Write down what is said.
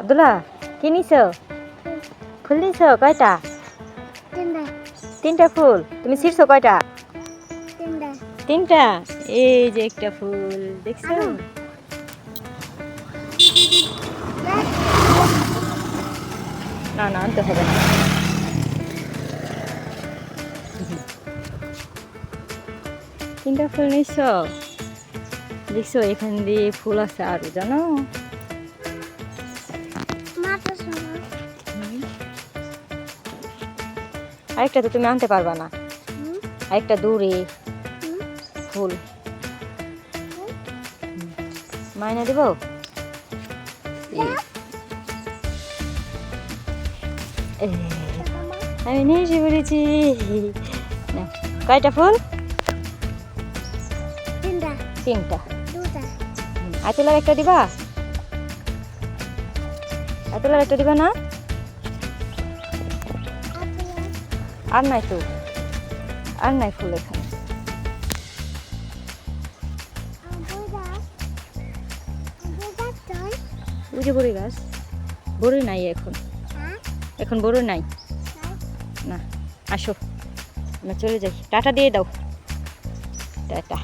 আব্দুল্লাহ কি নিছো? ফুল নিছো কয়টা? তিনটা ফুল। তুমি ছিঁড়ছো কয়টা? তিনটা। এই যে একটা ফুল দেখছো? না না আনতে হবে না। তিনটা ফুল নিছো? দেখছো এখান দিয়ে ফুল আছে আরো, জানো? আরেকটা তো তুমি আনতে পারবা না, আরেকটা দূরে ফুল। মাইনা দেব? আমি নিয়ে এসে পড়েছি। কয়টা ফুল? তিনটা। আতলার একটা দিবা? আতলার একটা দিবা না? আর নাই তো, আর নাই ফুল এখানে। ওই যে বড়ি গাছ, বড়ি নাই এখন, এখন বড়ি নাই না। আসো আমরা চলে যাই, টাটা দিয়ে দাও, টাটা।